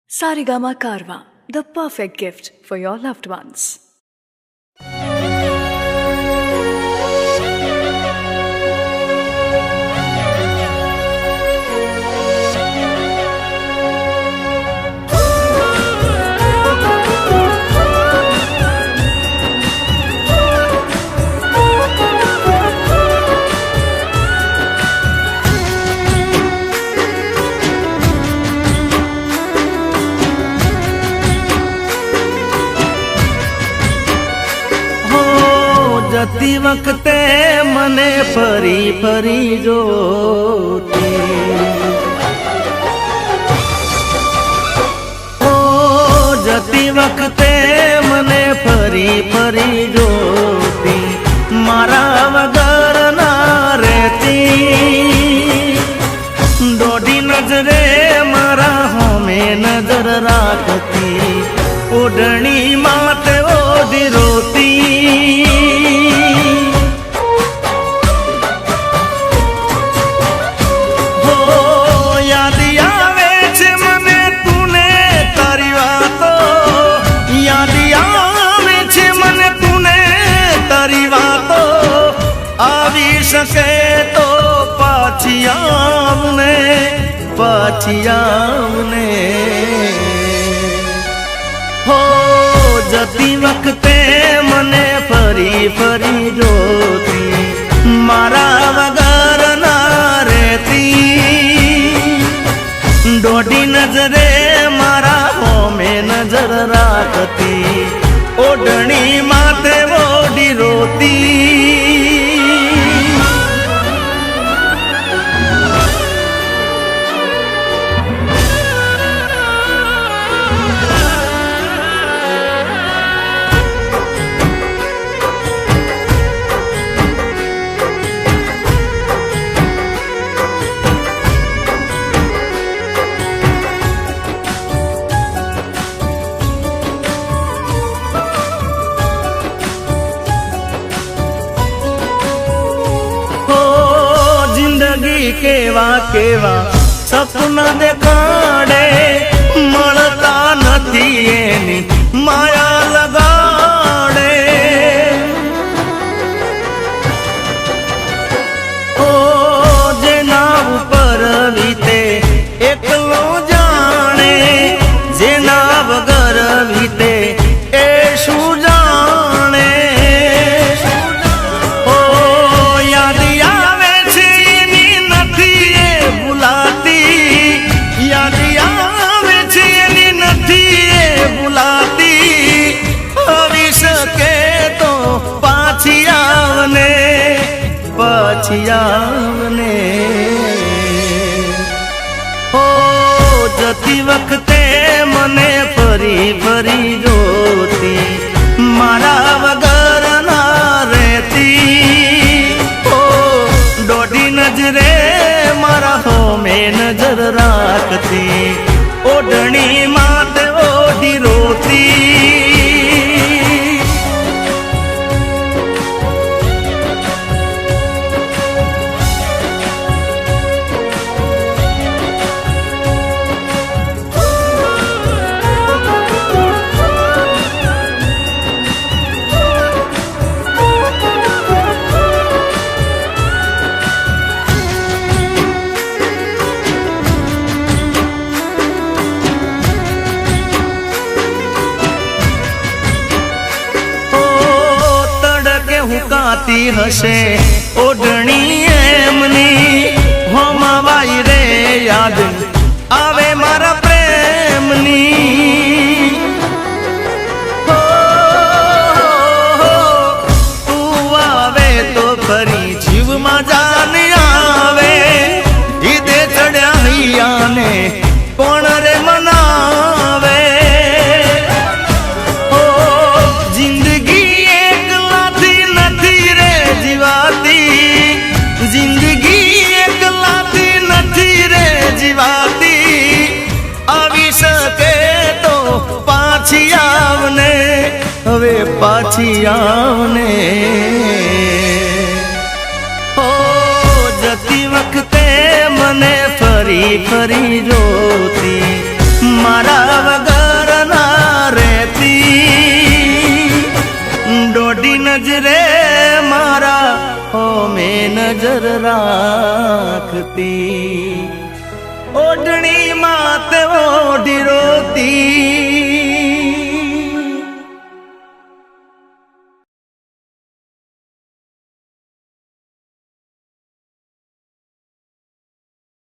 Sarigama Karwa, the perfect gift for your loved ones. जती वक्ते मने फरी फरी जोती ओ जती वक्ते मने फरी फरी जोती मारा वगर ना रहती दोडी नजरे मारा होमे नजर राखती ओढ़नी माते ओढ़ी रोती सके तो पाछियावने हो जती वक्ते मने फरी फरी जोती मारा वगर ना रहती दोडी नजरे मारा होमे नजर राखती ओढ़नी माथे ओढ़ी रोती केवा केवा सपना देखाड़े मळता नथी एनी माया लगाड़े ओ जेना ऊपर वीते एकलो जाने जेना वगर वीते ए शू जाने पाछियावने हो जती वक्ते मने फरी फरी जोती मारा वगर ना रहती हो दोडी नजरे मारा होमे नजर राखती ओढ़नी माते ओढ़ी रोती हुकाती हसे ओढ़नी एमनी होमावाई रे याद आवे मारा प्रेमनी हो, तू आवे तो फरी जीव मा जान आवे ईदे चढ़या हैया ने कोण रे मनावे जिंदगी एक लाती नथी रे जीवाती आवी सके तो पाछी आवने हवे पाछी आवने हो जती वक्ते मने फरी फरी जोती મારા વગર ના રહેતી દોઢી નજરે મારા હોમે નજર રાખતી ઓઢણી માત ઓઢી રોતી